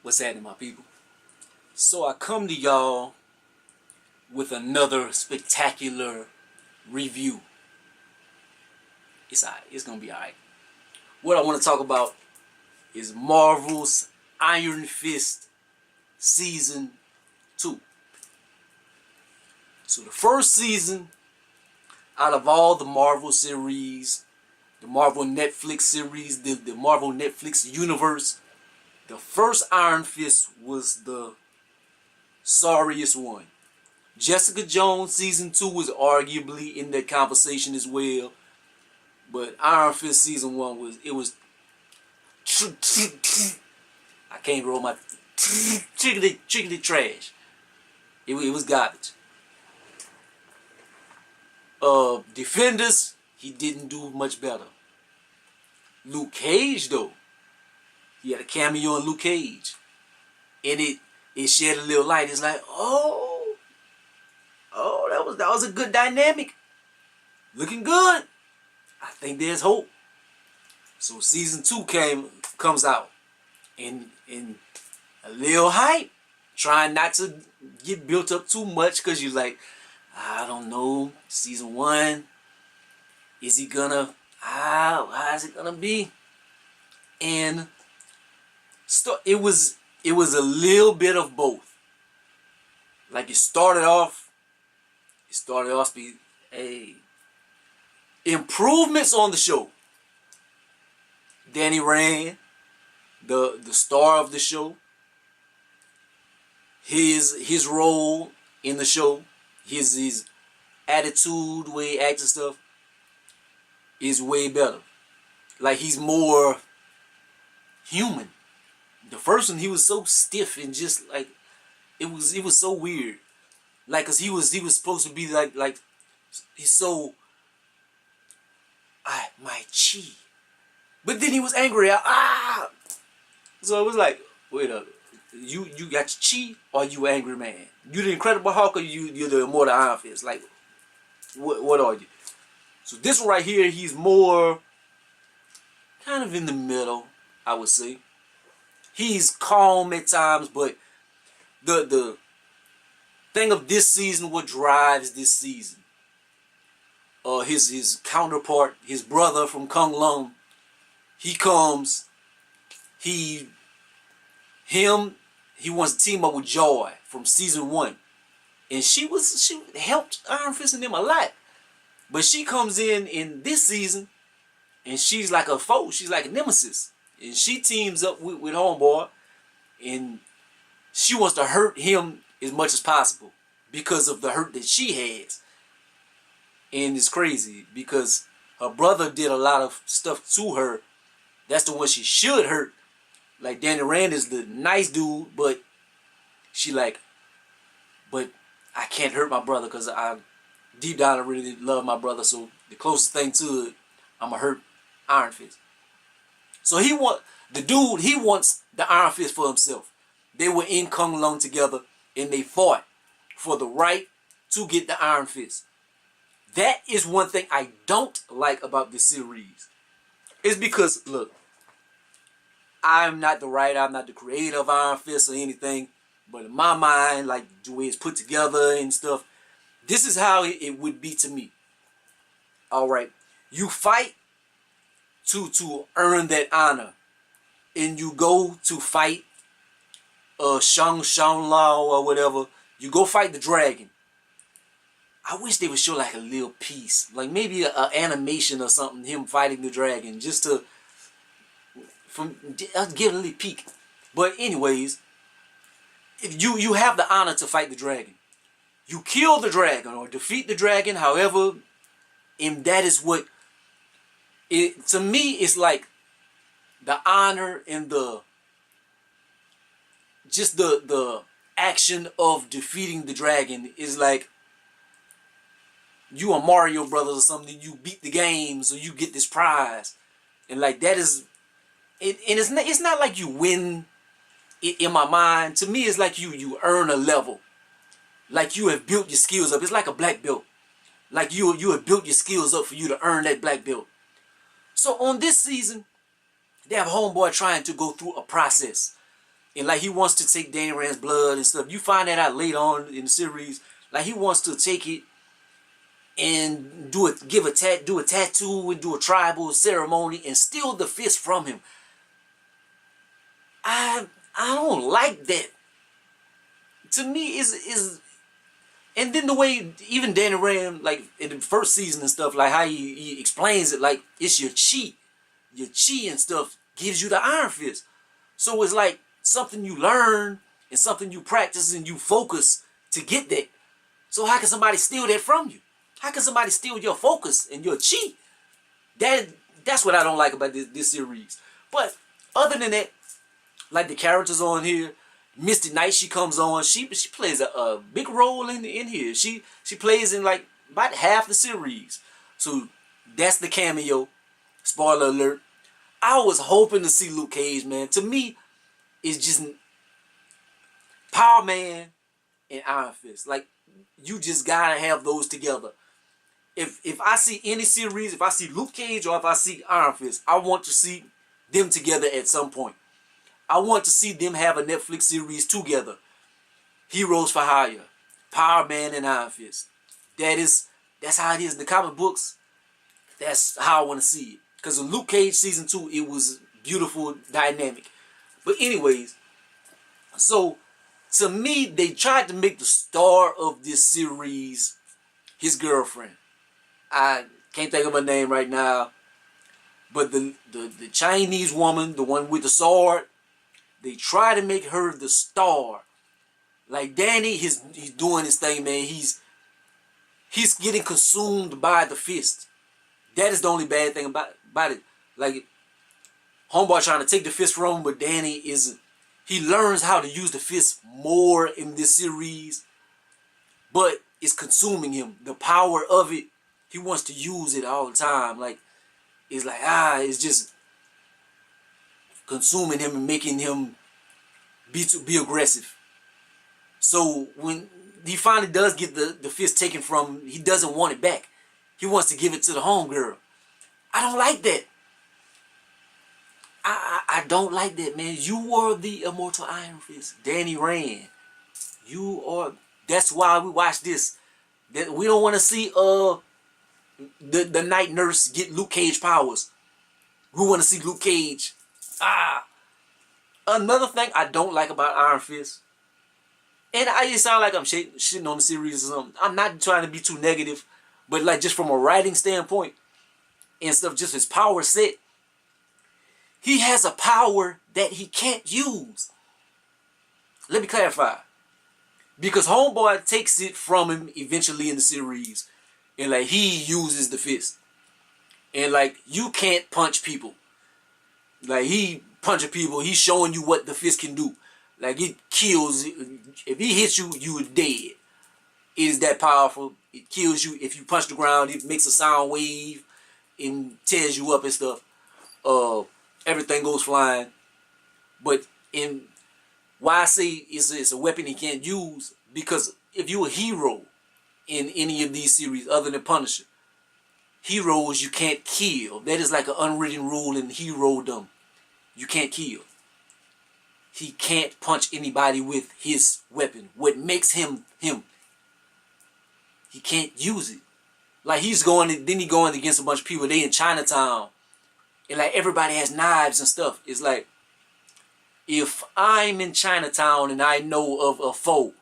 What's happening, my people? So I come to y'all with another spectacular review. It's alright. It's gonna be alright. What I want to talk about is Marvel's Iron Fist Season 2. So the first season out of all the Marvel series, the Marvel Netflix series, the Marvel Netflix universe, the first Iron Fist was the sorriest one. Jessica Jones Season 2 was arguably in that conversation as well. But Iron Fist Season 1 was I can't roll my chickadee trash. It was garbage. Defenders, he didn't do much better. Luke Cage though, he had a cameo on Luke Cage, and it shed a little light. It's like, oh, that was a good dynamic, looking good. I think there's hope. So Season 2 comes out, and a little hype, trying not to get built up too much, because you're like, I don't know, Season 1, is he gonna, how is it gonna be? And it was a little bit of both. Like it started off being improvements on the show. Danny Rand, the star of the show, his role in the show, his attitude, way he acts and stuff is way better. Like he's more human. The first one, he was so stiff and just like it was so weird. Like, cause he was supposed to be like he's so my chi, but then he was angry. So it was like, wait up, you got your chi or you angry man? You the Incredible Hulk or you're the Immortal Iron Fist? Like, what are you? So this one right here, he's more kind of in the middle, I would say. He's calm at times, but the thing of this season, what drives this season, his counterpart, his brother from Kung Lung, he comes, he wants to team up with Joy from Season 1, and she helped Iron Fist and them a lot, but she comes in this season, and she's like a foe, she's like a nemesis, and she teams up with Homeboy, and she wants to hurt him as much as possible because of the hurt that she has. And it's crazy because her brother did a lot of stuff to her. That's the one she should hurt. Like Danny Rand is the nice dude, but she like, but I can't hurt my brother because I deep down I really love my brother. So the closest thing to it, I'm gonna hurt Iron Fist. So he wants the Iron Fist for himself. They were in Kung Lung together and they fought for the right to get the Iron Fist. That is one thing I don't like about this series. It's because, look, I'm not the writer, I'm not the creator of Iron Fist or anything, but in my mind, like the way it's put together and stuff, this is how it would be to me. Alright, you fight to earn that honor, and you go to fight Shang Lao or whatever, you go fight the dragon. I wish they would show like a little piece, like maybe an animation or something, him fighting the dragon, just to give a little peek. But anyways, if you have the honor to fight the dragon, you kill the dragon or defeat the dragon, however, and that is what it to me. It's like the honor and the action of defeating the dragon is like you are Mario Brothers or something. You beat the game, so you get this prize, and like that is it. And it's not like you win. In my mind, to me, it's like you earn a level, like you have built your skills up. It's like a black belt, like you have built your skills up for you to earn that black belt. So on this season, they have Homeboy trying to go through a process And like he wants to take Danny Rand's blood and stuff. You find that out later on in the series. Like he wants to take it and do a tattoo and do a tribal ceremony and steal the fist from him. I don't like that. To me, is and then the way even Danny Rand, like in the first season and stuff, like how he explains it, like it's your chi and stuff gives you the Iron Fist. So it's like something you learn and something you practice and you focus to get that. So how can somebody steal that from you? How can somebody steal your focus and your chi? That's what I don't like about this series. But other than that, like the characters on here, Misty Knight, she comes on. She plays a big role in here. She plays in like about half the series. So that's the cameo. Spoiler alert. I was hoping to see Luke Cage, man. To me, it's just Power Man and Iron Fist. Like, you just gotta have those together. If I see any series, if I see Luke Cage or if I see Iron Fist, I want to see them together at some point. I want to see them have a Netflix series together. Heroes for Hire, Power Man and Iron Fist. That's how it is in the comic books. That's how I want to see it. Because in Luke Cage season 2, it was beautiful, dynamic. But anyways, so to me, they tried to make the star of this series his girlfriend. I can't think of her name right now. But the Chinese woman, the one with the sword, they try to make her the star. Like Danny, he's doing his thing, man. He's getting consumed by the fist. That is the only bad thing about it. Like, homeboy trying to take the fist from him, but Danny isn't. He learns how to use the fist more in this series, but it's consuming him. The power of it, he wants to use it all the time. Like, it's like, it's just consuming him and making him be aggressive. So when he finally does get the fist taken from him, he doesn't want it back. He wants to give it to the homegirl. I don't like that. I don't like that, man. You are the immortal Iron Fist, Danny Rand. You are. That's why we watch this. That we don't want to see the night nurse get Luke Cage powers. We want to see Luke Cage. Another thing I don't like about Iron Fist, and it sound like I'm shitting on the series or something. I'm not trying to be too negative, but like just from a writing standpoint and stuff, just his power set. He has a power that he can't use. Let me clarify. Because homeboy takes it from him eventually in the series. And like he uses the fist. And like you can't punch people. Like he punching people. He's showing you what the fist can do. Like it kills. If he hits you, you are dead. It is that powerful. It kills you. If you punch the ground, it makes a sound wave. And tears you up and stuff. Everything goes flying. But why I say it's a weapon he can't use, because if you're a hero in any of these series other than Punisher, heroes you can't kill. That is like an unwritten rule in hero-dom. You can't kill. He can't punch anybody with his weapon. What makes him him. He can't use it. Like he going against a bunch of people. They in Chinatown. And like everybody has knives and stuff. It's like, if I'm in Chinatown and I know of a foe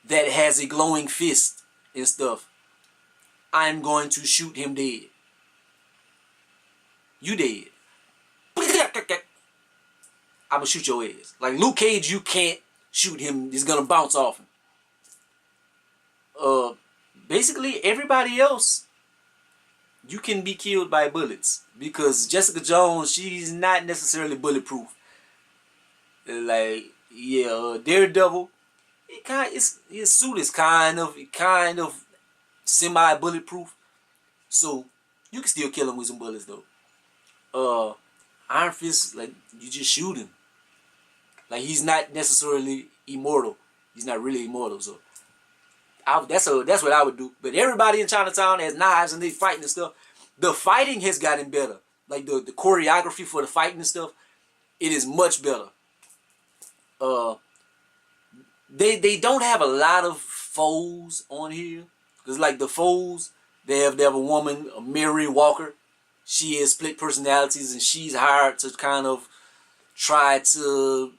that has a glowing fist and stuff, I'm going to shoot him dead. You dead. I'm going to shoot your ass. Like Luke Cage, you can't shoot him. He's going to bounce off him. Basically, everybody else, you can be killed by bullets. Because Jessica Jones, she's not necessarily bulletproof. Like, yeah, Daredevil, his suit is kind of semi-bulletproof. So, you can still kill him with some bullets, though. Iron Fist, like, you just shoot him. Like, he's not necessarily immortal. He's not really immortal, so. That's what I would do. But everybody in Chinatown has knives and they fighting and stuff. The fighting has gotten better. Like the choreography for the fighting and stuff, it is much better. Uh, they don't have a lot of foes on here, cause like the foes, they have a woman, Mary Walker. She has split personalities, and she's hired to kind of try to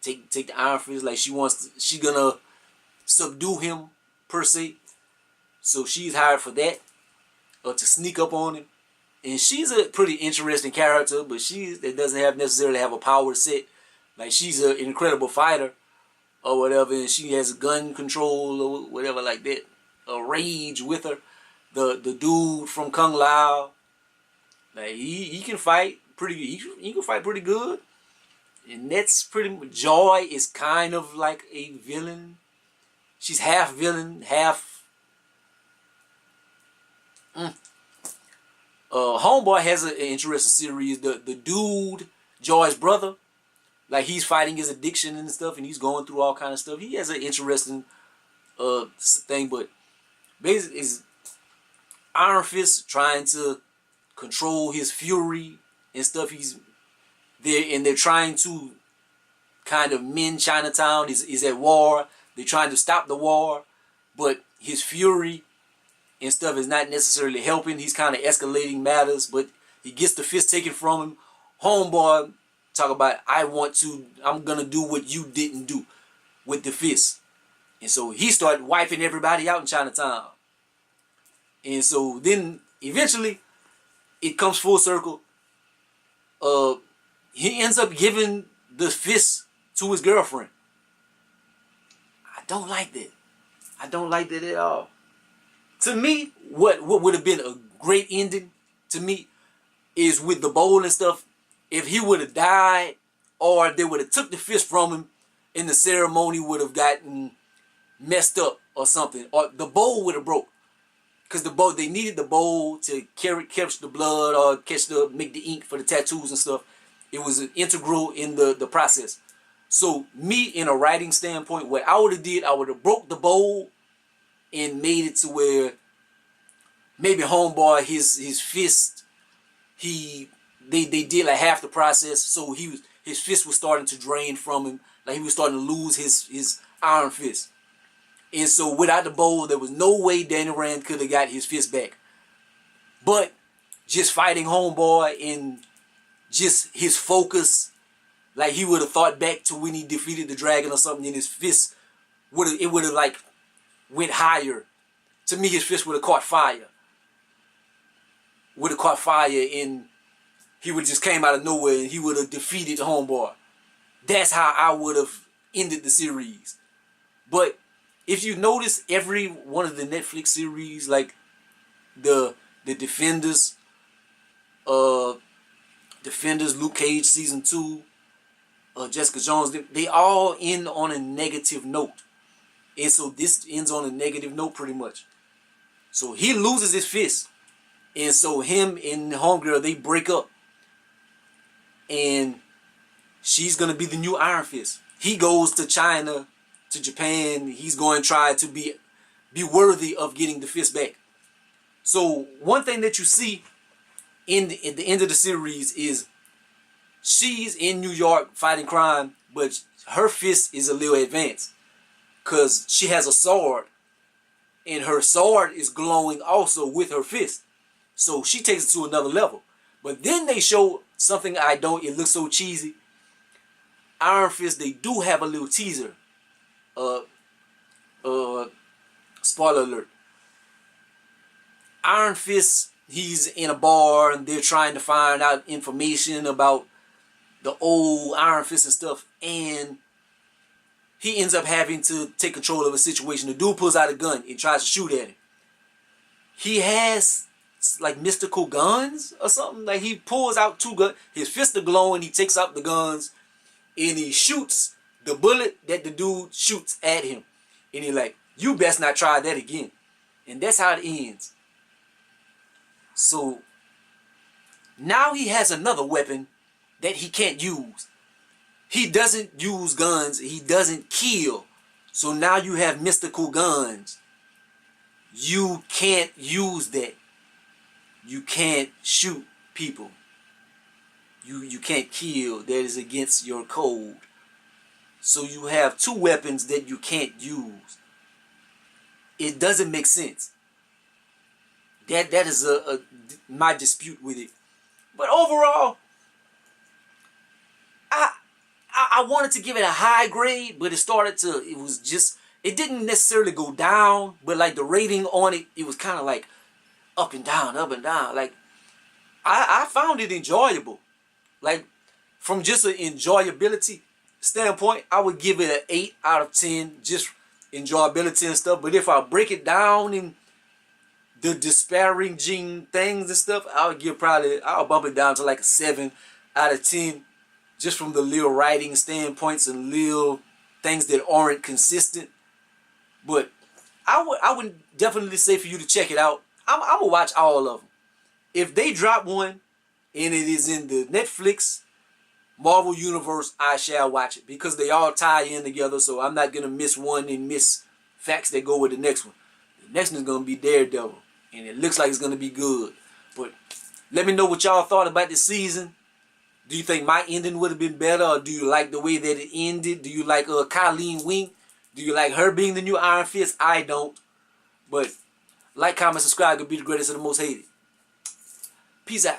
take the Iron Fist. Like she's gonna subdue him per se. So she's hired for that, to sneak up on him. And she's a pretty interesting character, but that doesn't necessarily have a power set. Like she's an incredible fighter or whatever, and she has gun control or whatever like that. A rage with her. The dude from Kung Lao, like he can fight he can fight pretty good. And that's pretty much, Joy is kind of like a villain. She's half villain, half Homeboy has an interesting series. The dude, Joy's brother, like he's fighting his addiction and stuff, and he's going through all kind of stuff. He has an interesting thing, but basically is Iron Fist trying to control his fury and stuff. He's there, and they're trying to kind of mend Chinatown. He's at war. They're trying to stop the war, but his fury and stuff is not necessarily helping. He's kind of escalating matters, but he gets the fist taken from him. Homeboy talk about, I'm gonna do what you didn't do with the fist. And so he started wiping everybody out in Chinatown. And so then eventually it comes full circle. He ends up giving the fist to his girlfriend. I don't like that. I don't like that at all. To me, what would have been a great ending to me is with the bowl and stuff. If he would have died, or they would have took the fist from him, and the ceremony would have gotten messed up or something, or the bowl would have broke, because they needed the bowl to catch the blood or make the ink for the tattoos and stuff. It was integral in the process. So me, in a writing standpoint, what I would have did, I would have broke the bowl and made it to where maybe Homeboy, his fist, they did like half the process, so his fist was starting to drain from him, like he was starting to lose his Iron Fist. And so without the bowl, there was no way Danny Rand could have got his fist back. But just fighting Homeboy and just his focus, like he would have thought back to when he defeated the dragon or something, and his fist would have like went higher. To me, his fist would have caught fire. And he would have just came out of nowhere and he would have defeated Homeboy. That's how I would have ended the series. But if you notice, every one of the Netflix series, like the Defenders, Luke Cage season 2, Jessica Jones, they all end on a negative note. And so this ends on a negative note pretty much. So he loses his fist. And so him and Homegirl, they break up. And she's going to be the new Iron Fist. He goes to China, to Japan. He's going to try to be worthy of getting the fist back. So one thing that you see at the end of the series is she's in New York fighting crime, but her fist is a little advanced, because she has a sword, and her sword is glowing also with her fist. So she takes it to another level. But then they show something it looks so cheesy. Iron Fist, they do have a little teaser. Spoiler alert. Iron Fist, he's in a bar and they're trying to find out information about the old Iron Fist and stuff, and he ends up having to take control of a situation. The dude pulls out a gun and tries to shoot at him. He has like mystical guns or something. Like he pulls out 2 guns. His fists are glowing. He takes out the guns and he shoots the bullet that the dude shoots at him. And he's like, you best not try that again. And that's how it ends. So now he has another weapon that he can't use. He doesn't use guns. He doesn't kill. So now you have mystical guns. You can't use that. You can't shoot people. You can't kill. That is against your code so you have two weapons that you can't use. It doesn't make sense. That is my dispute with it. But overall, I wanted to give it a high grade, but it didn't necessarily go down, but like the rating on it, it was kind of like up and down, up and down. Like, I found it enjoyable. Like, from just an enjoyability standpoint, I would give it an 8 out of 10, just enjoyability and stuff. But if I break it down in the disparaging things and stuff, I'll bump it down to like a 7 out of 10, just from the little writing standpoints and little things that aren't consistent. But I would definitely say for you to check it out. I'm gonna watch all of them. If they drop one and it is in the Netflix Marvel Universe, I shall watch it, because they all tie in together, so I'm not gonna miss one and miss facts that go with the next one. The next one's gonna be Daredevil, and it looks like it's gonna be good. But let me know what y'all thought about this season. Do you think my ending would have been better, or do you like the way that it ended? Do you like Colleen Wing? Do you like her being the new Iron Fist? I don't. But like, comment, subscribe, could be the greatest of the most hated. Peace out.